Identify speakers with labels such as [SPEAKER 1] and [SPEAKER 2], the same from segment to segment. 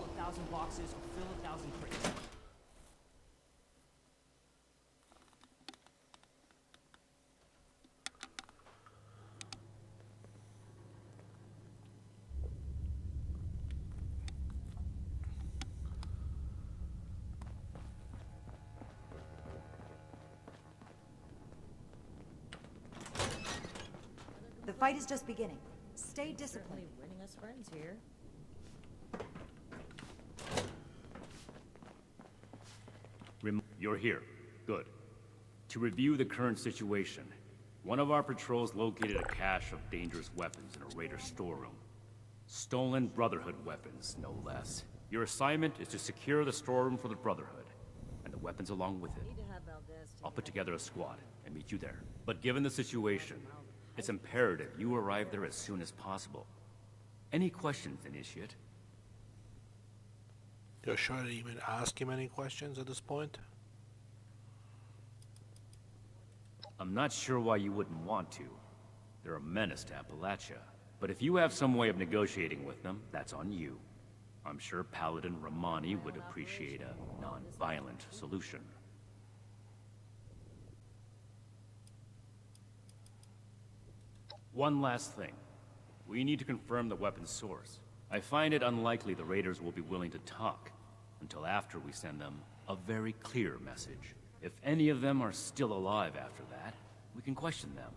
[SPEAKER 1] sell 1,000 boxes or fill 1,000 crates.
[SPEAKER 2] The fight is just beginning. Stay disciplined.
[SPEAKER 3] Certainly winning us friends here.
[SPEAKER 4] You're here. Good. To review the current situation, one of our patrols located a cache of dangerous weapons in a raider's storeroom. Stolen Brotherhood weapons, no less. Your assignment is to secure the storeroom for the Brotherhood, and the weapons along with it.
[SPEAKER 3] Need to have V.A.T.S.
[SPEAKER 4] I'll put together a squad and meet you there. But given the situation, it's imperative you arrive there as soon as possible. Any questions, Initiate?
[SPEAKER 5] You're sure to even ask him any questions at this point?
[SPEAKER 4] I'm not sure why you wouldn't want to. They're a menace to Appalachia. But if you have some way of negotiating with them, that's on you. I'm sure Paladin Romani would appreciate a non-violent solution. One last thing. We need to confirm the weapon's source. I find it unlikely the raiders will be willing to talk until after we send them a very clear message. If any of them are still alive after that, we can question them.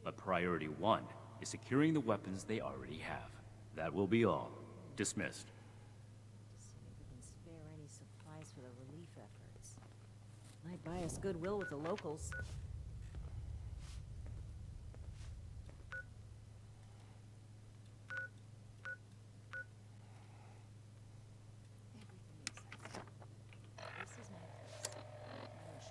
[SPEAKER 4] But priority one is securing the weapons they already have. That will be all. Dismissed.
[SPEAKER 3] To see if we can spare any supplies for the relief efforts. Might buy us goodwill with the locals. This is my place.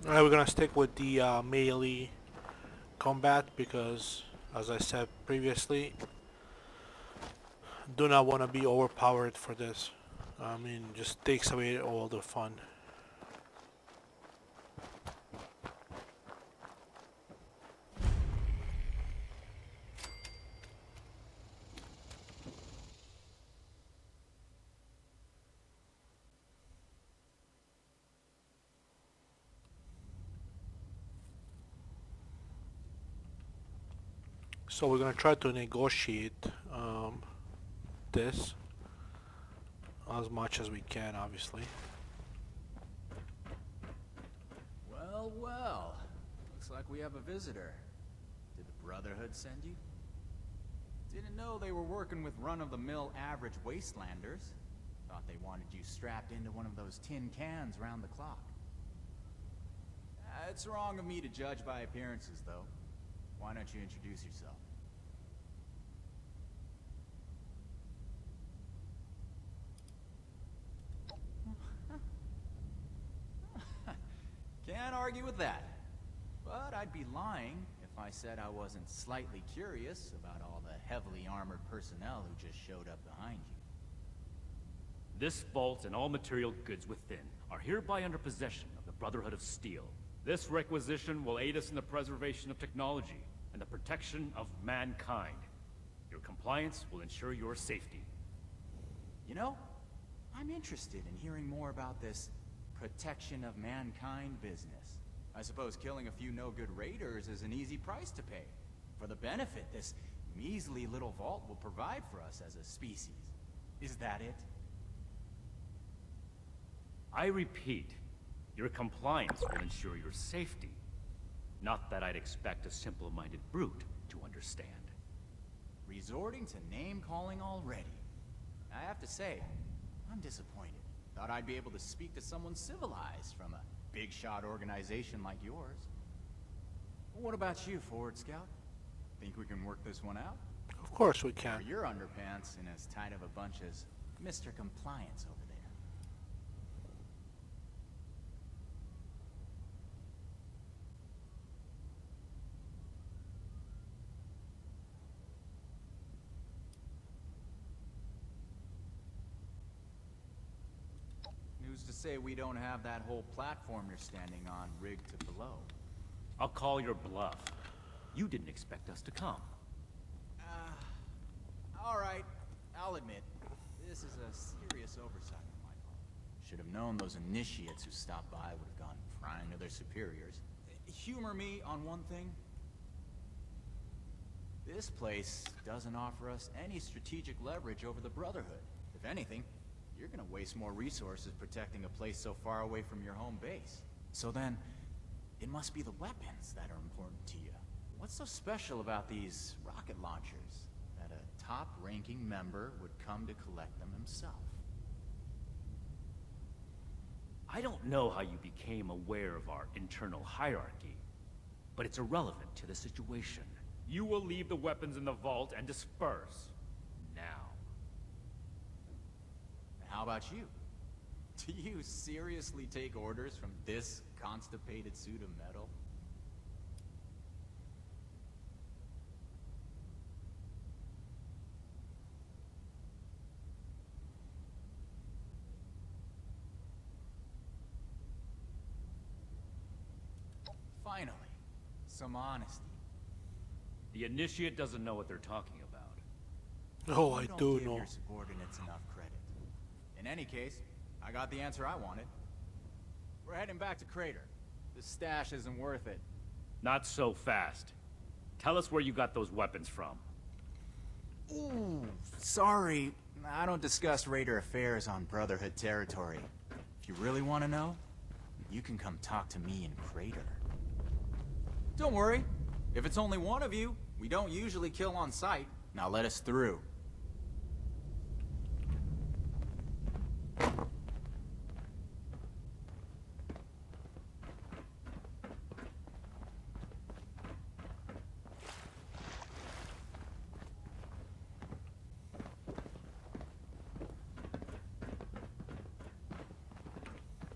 [SPEAKER 5] Alright, we're gonna stick with the melee combat because, as I said previously, do not want to be overpowered for this. I mean, just takes away all the fun. So we're gonna try to negotiate this as much as we can, obviously.
[SPEAKER 6] Well, well. Looks like we have a visitor. Did the Brotherhood send you? Didn't know they were working with run-of-the-mill average wastelanders. Thought they wanted you strapped into one of those tin cans round the clock. It's wrong of me to judge by appearances, though. Why don't you introduce yourself? Can't argue with that. But I'd be lying if I said I wasn't slightly curious about all the heavily armored personnel who just showed up behind you.
[SPEAKER 4] This vault and all material goods within are hereby under possession of the Brotherhood of Steel. This requisition will aid us in the preservation of technology and the protection of mankind. Your compliance will ensure your safety.
[SPEAKER 6] You know, I'm interested in hearing more about this protection of mankind business. I suppose killing a few no-good raiders is an easy price to pay for the benefit this measly little vault will provide for us as a species. Is that it?
[SPEAKER 4] I repeat, your compliance will ensure your safety. Not that I'd expect a simple-minded brute to understand.
[SPEAKER 6] Resorting to name-calling already. I have to say, I'm disappointed. Thought I'd be able to speak to someone civilized from a big-shot organization like yours. What about you, Forward Scout? Think we can work this one out?
[SPEAKER 5] Of course we
[SPEAKER 6] Or
[SPEAKER 5] can.
[SPEAKER 6] your underpants in as tight of a bunch as Mr. Compliance over there? Who's to say we don't have that whole platform you're standing on rigged to below?
[SPEAKER 4] I'll call your bluff. You didn't expect us to come.
[SPEAKER 6] Alright, I'll admit, this is a serious oversight on my part. Should have known those initiates who stopped by would have gone prying to their superiors. Humor me on one thing. This place doesn't offer us any strategic leverage over the Brotherhood. If anything, you're gonna waste more resources protecting a place so far away from your home base. So then, it must be the weapons that are important to you. What's so special about these rocket launchers that a top-ranking member would come to collect them himself?
[SPEAKER 4] I don't know how you became aware of our internal hierarchy, but it's irrelevant to the situation. You will leave the weapons in the vault and disperse. Now.
[SPEAKER 6] How about you? Do you seriously take orders from this constipated suit of metal? Finally, some honesty.
[SPEAKER 4] The Initiate doesn't know what they're talking about.
[SPEAKER 5] Oh, I
[SPEAKER 6] You don't
[SPEAKER 5] do
[SPEAKER 6] give
[SPEAKER 5] know.
[SPEAKER 6] your subordinates enough credit. In any case, I got the answer I wanted. We're heading back to Crater. The stash isn't worth it.
[SPEAKER 4] Not so fast. Tell us where you got those weapons from.
[SPEAKER 6] Ooh, sorry. I don't discuss Raider affairs on Brotherhood territory. If you really want to know, you can come talk to me in Crater. Don't worry. If it's only one of you, we don't usually kill on sight. Now let us through.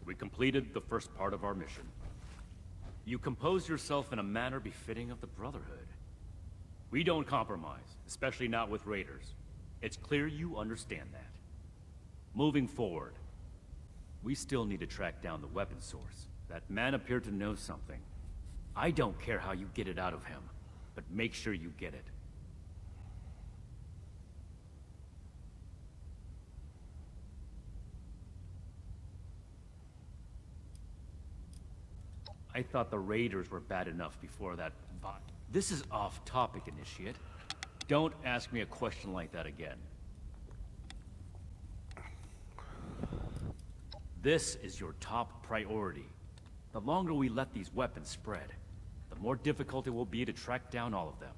[SPEAKER 4] We completed the first part of our mission. You composed yourself in a manner befitting of the Brotherhood. We don't compromise, especially not with raiders. It's clear you understand that. Moving forward, we still need to track down the weapon source. That man appeared to know something. I don't care how you get it out of him, but make sure you get it. I thought the raiders were bad enough before that V.A.T.S. This is off topic, Initiate. Don't ask me a question like that again. This is your top priority. The longer we let these weapons spread, the more difficult it will be to track down all of them.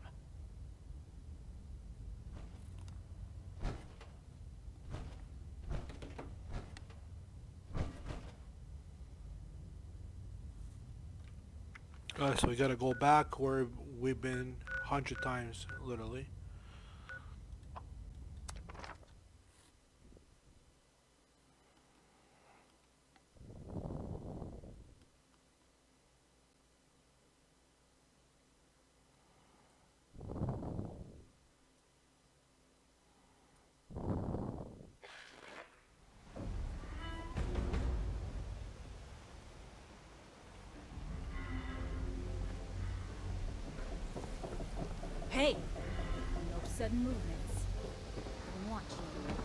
[SPEAKER 5] Guys, so we gotta go back where we've been 100 times, literally.
[SPEAKER 3] Hey! No sudden movements. I'm watching you.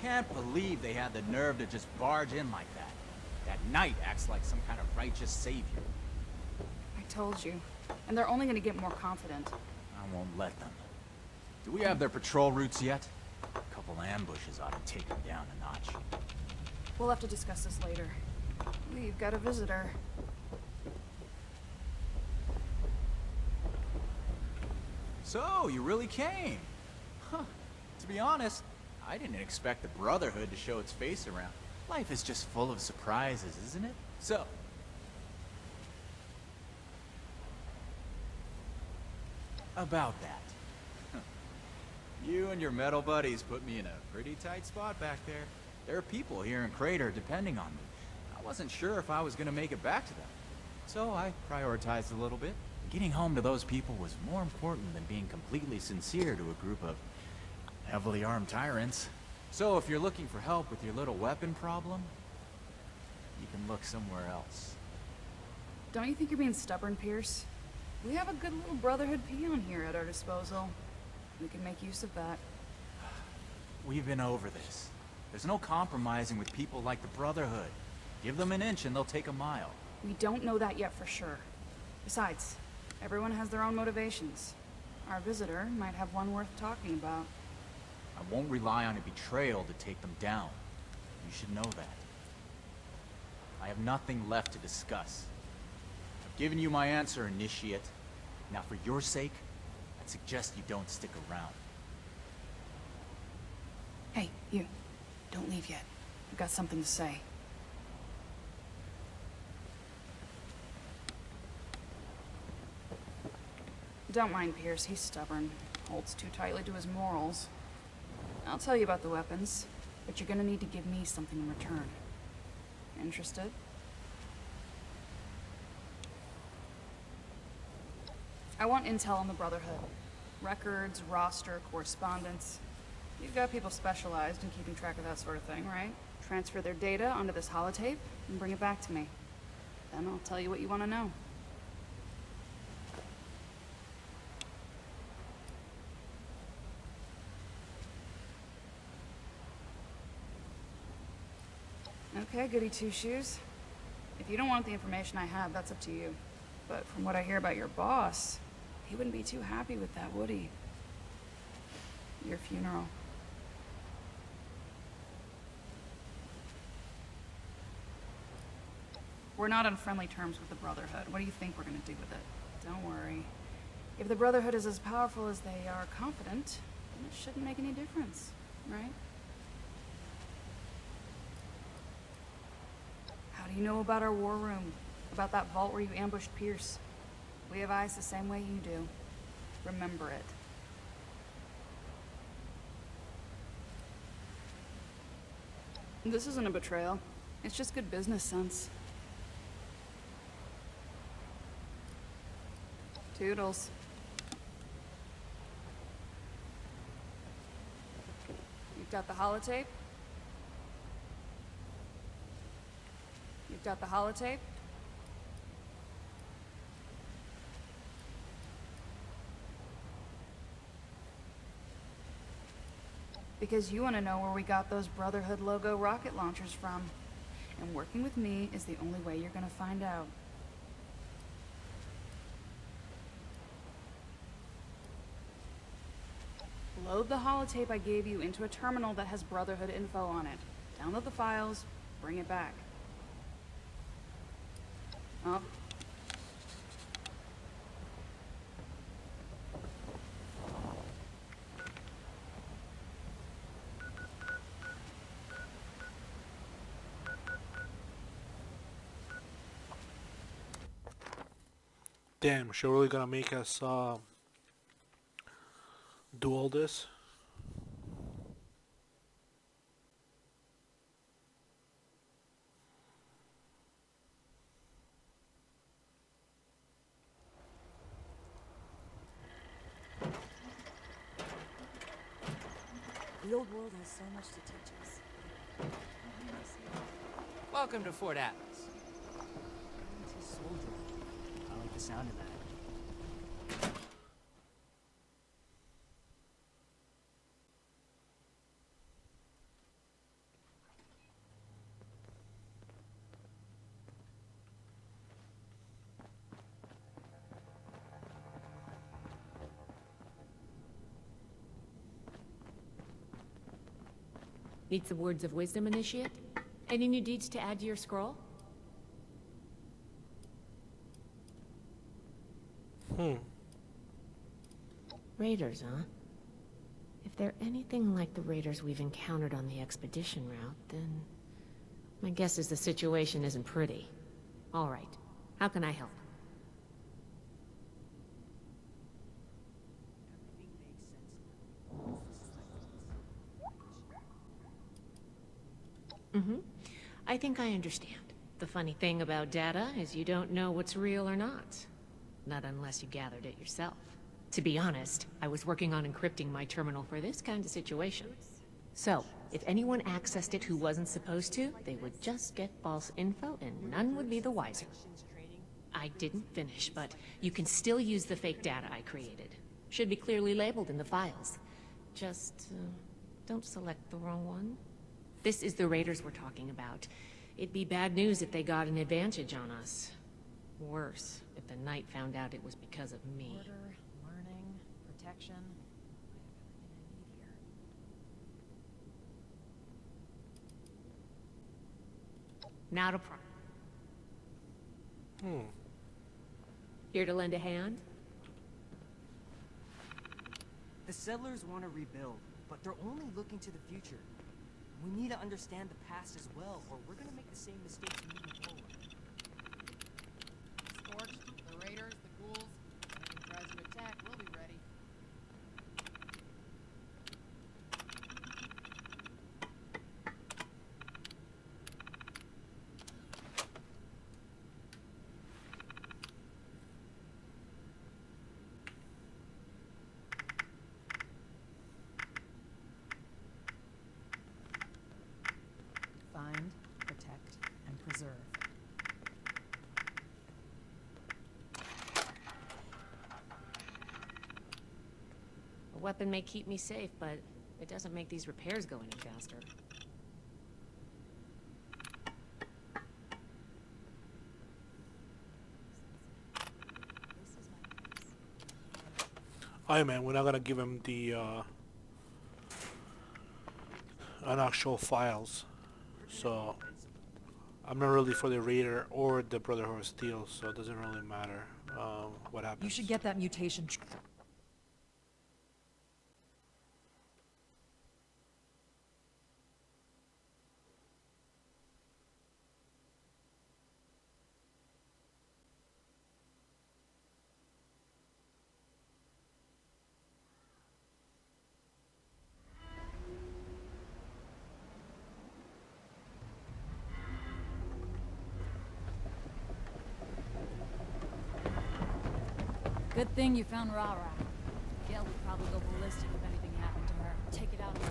[SPEAKER 6] can't believe they had the nerve to just barge in like that. That knight acts like some kind of righteous savior.
[SPEAKER 7] I told you. And they're only gonna get more confident.
[SPEAKER 6] I won't let them. Do we have their patrol routes yet? A couple ambushes ought to take them down a notch.
[SPEAKER 7] We'll have to discuss this later. We've got a visitor.
[SPEAKER 6] So, you really came? Huh. To be honest, I didn't expect the Brotherhood to show its face around. Life is just full of surprises, isn't it? So... about that. You and your metal buddies put me in a pretty tight spot back there. There are people here in Crater depending on me. I wasn't sure if I was gonna make it back to them. So I prioritized a little bit. Getting home to those people was more important than being completely sincere to a group of heavily armed tyrants. So if you're looking for help with your little weapon problem, you can look somewhere else.
[SPEAKER 7] Don't you think you're being stubborn, Pierce? We have a good little Brotherhood peon here at our disposal. We can make use of that.
[SPEAKER 6] We've been over this. There's no compromising with people like the Brotherhood. Give them an inch and they'll take a mile.
[SPEAKER 7] We don't know that yet for sure. Besides, everyone has their own motivations. Our visitor might have one worth talking about.
[SPEAKER 6] I won't rely on a betrayal to take them down. You should know that. I have nothing left to discuss. I've given you my answer, Initiate. Now for your sake, I'd suggest you don't stick around.
[SPEAKER 7] Hey, you. Don't leave yet. I've got something to say. Don't mind Pierce, he's stubborn. Holds too tightly to his morals. I'll tell you about the weapons, but you're gonna need to give me something in return. Interested? I want intel on the Brotherhood. Records, roster, correspondence. You've got people specialized in keeping track of that sort of thing, right? Transfer their data onto this holotape and bring it back to me. Then I'll tell you what you want to know. Okay, goody two-shoes. If you don't want the information I have, that's up to you. But from what I hear about your boss, he wouldn't be too happy with that, would he? Your funeral. We're not on friendly terms with the Brotherhood. What do you think we're gonna do with it? Don't worry. If the Brotherhood is as powerful as they are confident, then it shouldn't make any difference, right? How do you know about our war room? About that vault where you ambushed Pierce? We have eyes the same way you do. Remember it. This isn't a betrayal. It's just good business sense. Toodles. You've got the holotape? You've got the holotape? Because you want to know where we got those Brotherhood logo rocket launchers from. And working with me is the only way you're gonna find out. Load the holotape I gave you into a terminal that has Brotherhood info on it. Download the files, bring it back. Oh.
[SPEAKER 5] Damn, she really gonna make us do all this?
[SPEAKER 3] The old world has so much to teach us.
[SPEAKER 1] Welcome to Fort Atlas. Too soldierly. I like the sound of that.
[SPEAKER 3] Need some words of wisdom, Initiate? Any new deeds to add to your scroll? Raiders, huh? If they're anything like the raiders we've encountered on the expedition route, then... my guess is the situation isn't pretty. All right. How can I help? I think I understand. The funny thing about data is you don't know what's real or not. Not unless you gathered it yourself. To be honest, I was working on encrypting my terminal for this kind of situation. So, if anyone accessed it who wasn't supposed to, they would just get false info and none would be the wiser. I didn't finish, but you can still use the fake data I created. Should be clearly labeled in the files. Just, don't select the wrong one. This is the raiders we're talking about. It'd be bad news if they got an advantage on us. Worse, if the Knight found out it was because of me.
[SPEAKER 2] Order, learning, protection.
[SPEAKER 3] Not a problem. Here to lend a hand?
[SPEAKER 1] The settlers want to rebuild, but they're only looking to the future. We need to understand the past as well, or we're gonna make the same mistakes moving forward.
[SPEAKER 8] Scorched, the raiders, the ghouls. If anything tries to attack, we'll be ready.
[SPEAKER 2] Find, protect, and preserve.
[SPEAKER 3] A weapon may keep me safe, but it doesn't make these repairs go any faster.
[SPEAKER 5] Alright, man, we're not gonna give him the unactual files, so I'm not really for the Raider or the Brotherhood of Steel, so it doesn't really matter what happens.
[SPEAKER 2] You should get that mutation.
[SPEAKER 9] Good thing you found Rara. Gail would probably go ballistic if anything happened to her. Take it out on us.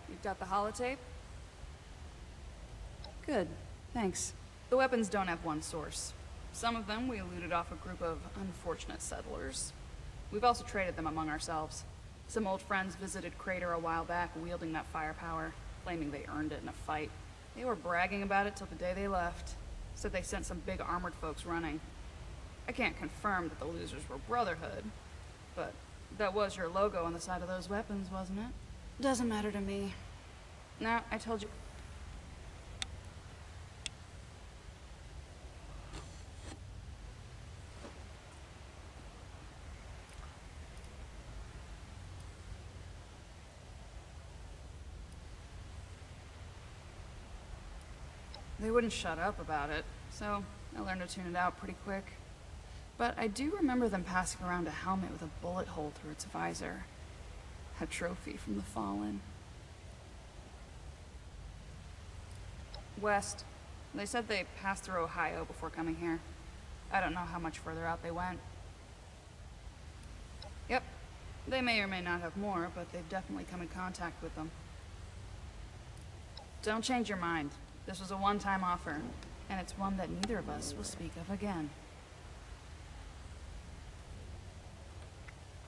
[SPEAKER 7] You've got the holotape? Good, thanks. The weapons don't have one source. Some of them we looted off a group of unfortunate settlers. We've also traded them among ourselves. Some old friends visited Crater a while back wielding that firepower, claiming they earned it in a fight. They were bragging about it till the day they left. Said they sent some big armored folks running. I can't confirm that the losers were Brotherhood, but that was your logo on the side of those weapons, wasn't it? Doesn't matter to me. Nah, I told you. They wouldn't shut up about it, so I learned to tune it out pretty quick. But I do remember them passing around a helmet with a bullet hole through its visor. A trophy from the Fallen. West. They said they passed through Ohio before coming here. I don't know how much further out they went. Yep. They may or may not have more, but they've definitely come in contact with them. Don't change your mind. This was a one-time offer, and it's one that neither of us will speak of again.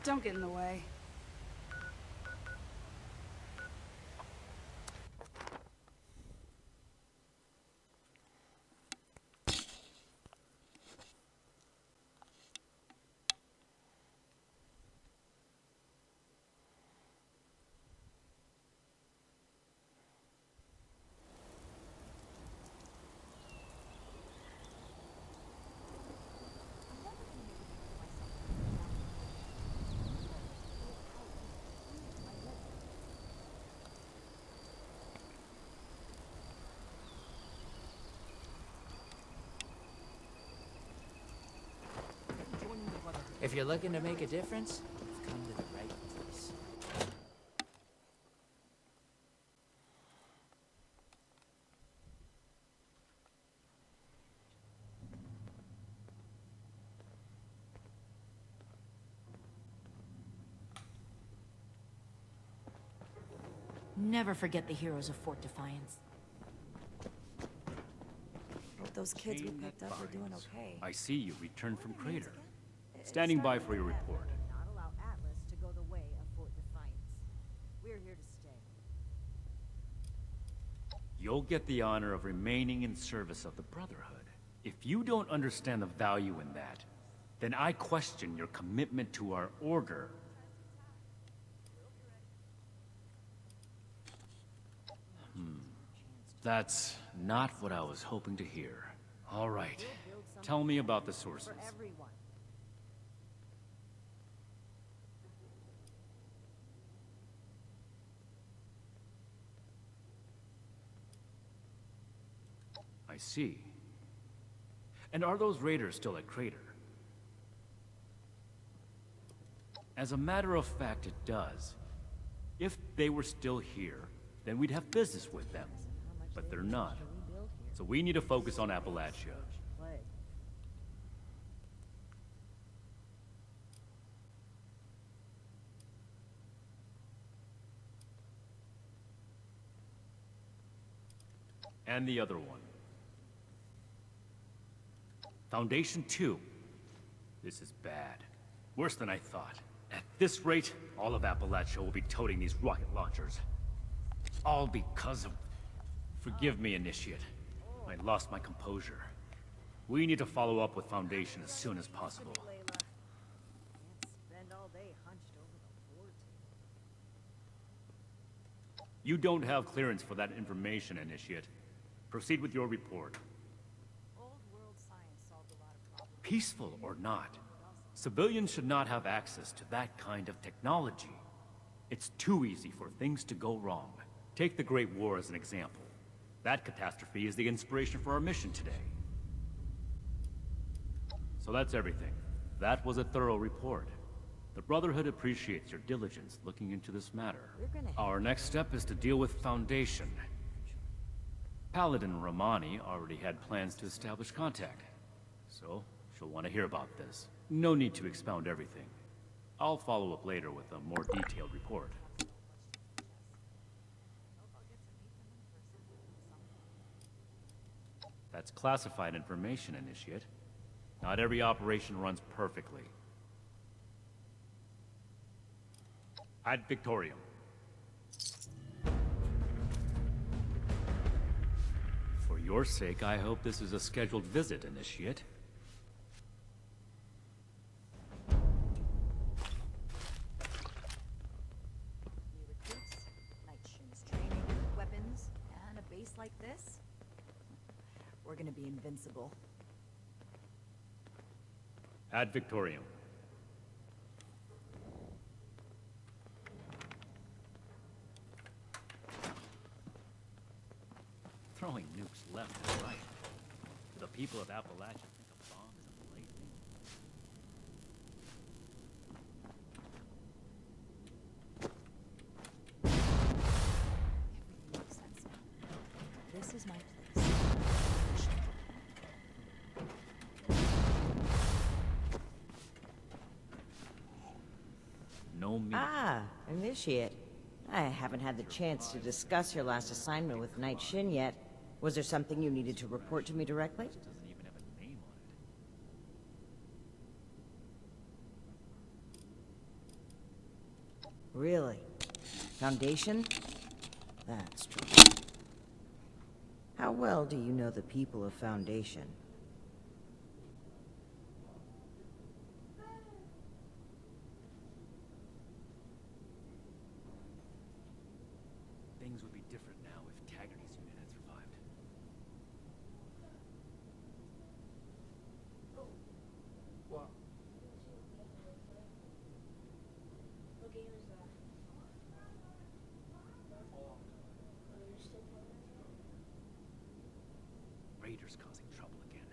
[SPEAKER 7] Don't get in the way.
[SPEAKER 10] If you're looking to make a difference, you've come to the right place.
[SPEAKER 11] Never forget the heroes of Fort Defiance.
[SPEAKER 2] Hope those kids we
[SPEAKER 4] Chain
[SPEAKER 2] picked
[SPEAKER 4] that
[SPEAKER 2] up are doing
[SPEAKER 4] binds.
[SPEAKER 2] okay.
[SPEAKER 4] I see you returned from Crater. Standing by for your report.
[SPEAKER 12] Not allow Atlas to go the way of Fort Defiance. We're here to stay.
[SPEAKER 4] You'll get the honor of remaining in service of the Brotherhood. If you don't understand the value in that, then I question your commitment to our order. That's not what I was hoping to hear. All right. Tell me about the sources.
[SPEAKER 12] For everyone.
[SPEAKER 4] I see. And are those raiders still at Crater? As a matter of fact, it does. If they were still here, then we'd have business with them. But they're not. So we need to focus on Appalachia.
[SPEAKER 12] Play.
[SPEAKER 4] And the other one. Foundation 2. This is bad. Worse than I thought. At this rate, all of Appalachia will be toting these rocket launchers. All because of... Forgive me, Initiate. I lost my composure. We need to follow up with Foundation as soon as possible.
[SPEAKER 12] Layla. Can't spend all day hunched over the board table.
[SPEAKER 4] You don't have clearance for that information, Initiate. Proceed with your report.
[SPEAKER 12] Old world science solved a lot of problems.
[SPEAKER 4] Peaceful or not, civilians should not have access to that kind of technology. It's too easy for things to go wrong. Take the Great War as an example. That catastrophe is the inspiration for our mission today. So that's everything. That was a thorough report. The Brotherhood appreciates your diligence looking into this matter. Our next step is to deal with Foundation. Paladin Romani already had plans to establish contact, so she'll want to hear about this. No need to expound everything. I'll follow up later with a more detailed report. That's classified information, Initiate. Not every operation runs perfectly. Ad Victorium. For your sake, I hope this is a scheduled visit, Initiate.
[SPEAKER 2] New recruits, night shims training, weapons, and a base like this. We're gonna be invincible.
[SPEAKER 4] Ad Victorium. Throwing nukes left and right. The people of Appalachia think a bomb is a plaything.
[SPEAKER 2] Everything makes sense now. This is my place.
[SPEAKER 4] No me.
[SPEAKER 10] Ah, Initiate.
[SPEAKER 12] I haven't had the chance to discuss your last assignment with Knight Shin yet. Was there something you needed to report to me directly?
[SPEAKER 4] Doesn't even have a name on it.
[SPEAKER 12] Really? Foundation? That's true. How well do you know the people of Foundation?
[SPEAKER 4] Things would be different now if Taggarty's unit had survived. Raiders causing trouble again.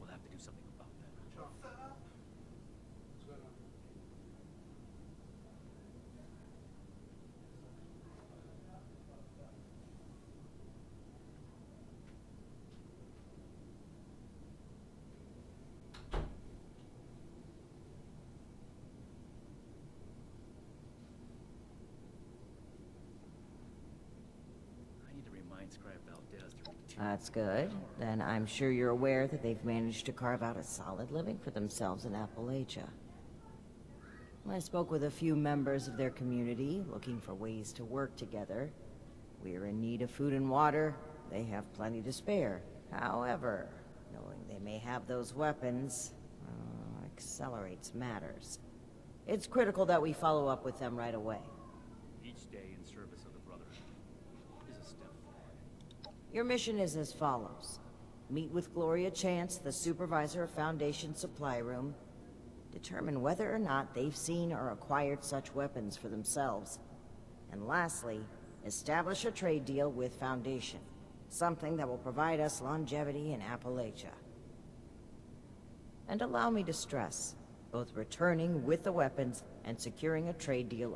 [SPEAKER 4] We'll have to do something about that. I need to remind Scribe V.A.T.S. to reach
[SPEAKER 12] That's good. Then I'm sure you're aware that they've managed to carve out a solid living for themselves in Appalachia. I spoke with a few members of their community, looking for ways to work together. We're in need of food and water. They have plenty to spare. However, knowing they may have those weapons, accelerates matters. It's critical that we follow up with them right away.
[SPEAKER 4] each day in service of the Brotherhood is a step forward.
[SPEAKER 12] Your mission is as follows. Meet with Gloria Chance, the supervisor of Foundation Supply Room. Determine whether or not they've seen or acquired such weapons for themselves. And lastly, establish a trade deal with Foundation. Something that will provide us longevity in Appalachia. And allow me to stress, both returning with the weapons and securing a trade deal